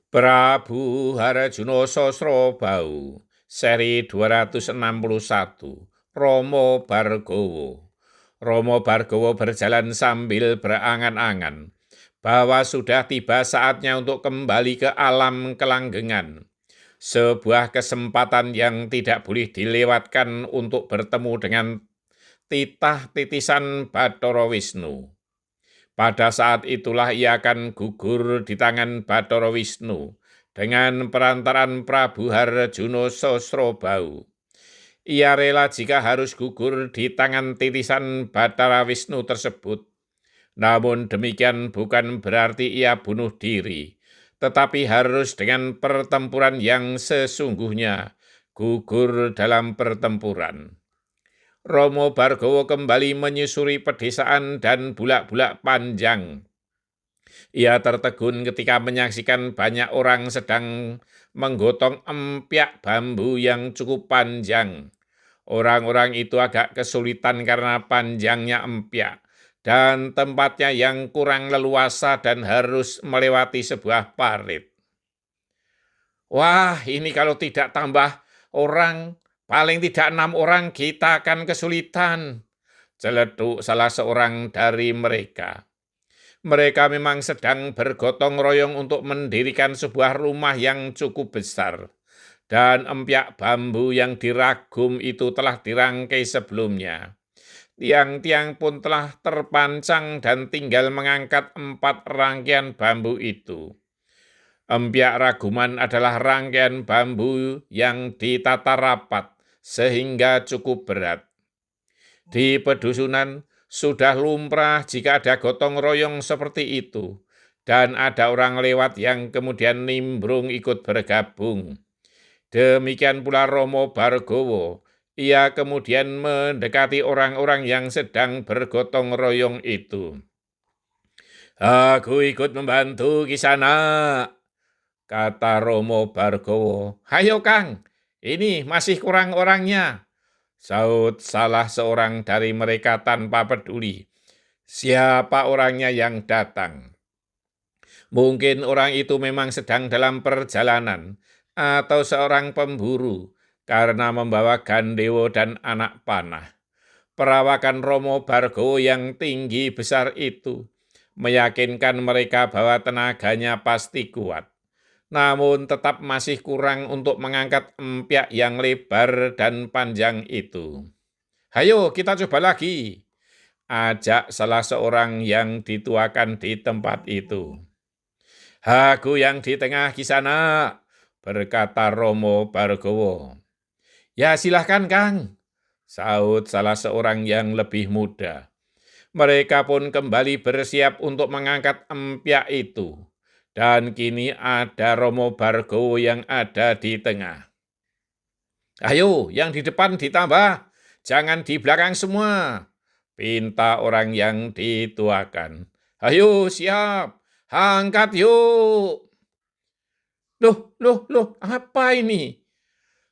Prabu Harjuno Sosrobau, seri 261, Romo Bargowo. Romo Bargowo berjalan sambil berangan-angan bahwa sudah tiba saatnya untuk kembali ke alam kelanggengan. Sebuah kesempatan yang tidak boleh dilewatkan untuk bertemu dengan titah titisan Bathara Wisnu. Pada saat itulah ia akan gugur di tangan Bathara Wisnu dengan perantaran Prabu Harjuno Sosrobau. Ia rela jika harus gugur di tangan titisan Bathara Wisnu tersebut. Namun demikian bukan berarti ia bunuh diri, tetapi harus dengan pertempuran yang sesungguhnya, gugur dalam pertempuran. Romo Bargowo kembali menyusuri pedesaan dan bulak-bulak panjang. Ia tertegun ketika menyaksikan banyak orang sedang menggotong empyak bambu yang cukup panjang. Orang-orang itu agak kesulitan karena panjangnya empyak dan tempatnya yang kurang leluasa dan harus melewati sebuah parit. Wah, ini kalau tidak tambah orang, paling tidak 6 orang kita akan kesulitan, celeduk salah seorang dari mereka. Mereka memang sedang bergotong royong untuk mendirikan sebuah rumah yang cukup besar. Dan empyak bambu yang diragum itu telah dirangkai sebelumnya. Tiang-tiang pun telah terpancang dan tinggal mengangkat 4 rangkaian bambu itu. Empyak raguman adalah rangkaian bambu yang ditata rapat sehingga cukup berat. Di pedusunan sudah lumrah jika ada gotong royong seperti itu, dan ada orang lewat yang kemudian nimbrung ikut bergabung. Demikian pula Romo Bargowo, ia kemudian mendekati orang-orang yang sedang bergotong royong itu. "Aku ikut membantu Kisana," kata Romo Bargowo. "Hayo Kang, ini masih kurang orangnya," saut salah seorang dari mereka tanpa peduli siapa orangnya yang datang. Mungkin orang itu memang sedang dalam perjalanan atau seorang pemburu karena membawa gandewo dan anak panah. Perawakan Romo Bargowo yang tinggi besar itu meyakinkan mereka bahwa tenaganya pasti kuat. Namun tetap masih kurang untuk mengangkat empyak yang lebar dan panjang itu. "Hayo kita coba lagi," ajak salah seorang yang dituakan di tempat itu. "Aku yang di tengah Kisana," berkata Romo Bargowo. "Ya silahkan Kang," saut salah seorang yang lebih muda. Mereka pun kembali bersiap untuk mengangkat empyak itu. Dan kini ada Romo Bargowo yang ada di tengah. "Ayo, yang di depan ditambah, jangan di belakang semua," pinta orang yang dituakan. "Ayo, siap, angkat yuk." Loh, apa ini?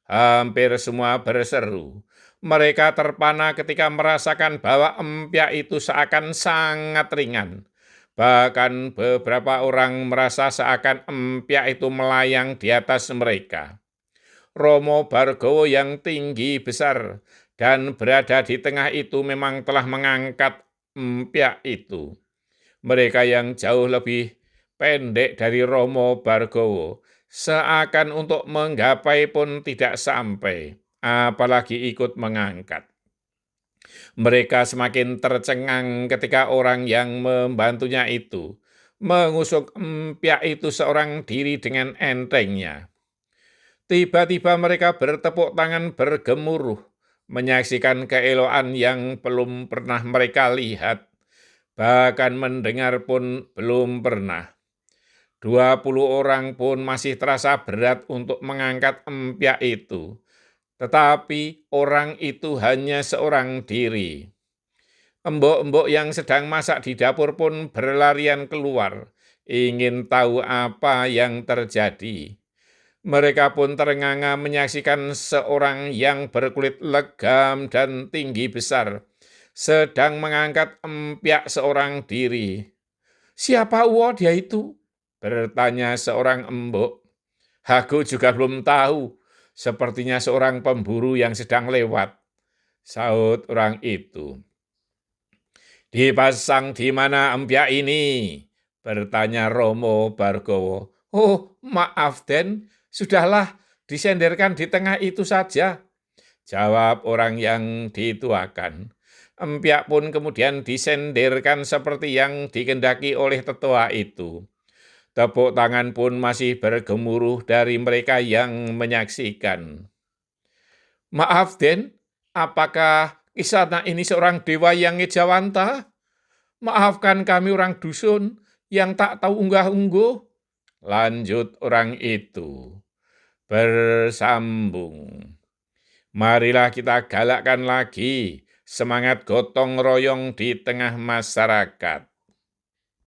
Hampir semua berseru. Mereka terpana ketika merasakan bahwa empyak itu seakan sangat ringan. Bahkan beberapa orang merasa seakan empyak itu melayang di atas mereka. Romo Bargowo yang tinggi besar dan berada di tengah itu memang telah mengangkat empyak itu. Mereka yang jauh lebih pendek dari Romo Bargowo seakan untuk menggapai pun tidak sampai, apalagi ikut mengangkat. Mereka semakin tercengang ketika orang yang membantunya itu mengusuk empyak itu seorang diri dengan entengnya. Tiba-tiba mereka bertepuk tangan bergemuruh, menyaksikan keelokan yang belum pernah mereka lihat, bahkan mendengar pun belum pernah. 20 orang pun masih terasa berat untuk mengangkat empyak itu, tetapi orang itu hanya seorang diri. Embok-embok yang sedang masak di dapur pun berlarian keluar, ingin tahu apa yang terjadi. Mereka pun terenganga menyaksikan seorang yang berkulit legam dan tinggi besar, sedang mengangkat empyak seorang diri. "Siapa dia itu?" bertanya seorang embok. Aku juga belum tahu, sepertinya seorang pemburu yang sedang lewat, sahut orang itu. Dipasang di mana empyak ini? Bertanya Romo Bargowo. Oh, maaf Den, sudahlah disenderkan di tengah itu saja, jawab orang yang dituakan. Empyak pun kemudian disenderkan seperti yang dikehendaki oleh tetua itu. Tepuk tangan pun masih bergemuruh dari mereka yang menyaksikan. Maaf Den, apakah Kisana ini seorang dewa yang ngejawanta? Maafkan kami orang dusun yang tak tahu unggah-ungguh. Lanjut orang itu. Bersambung. Marilah kita galakkan lagi semangat gotong royong di tengah masyarakat.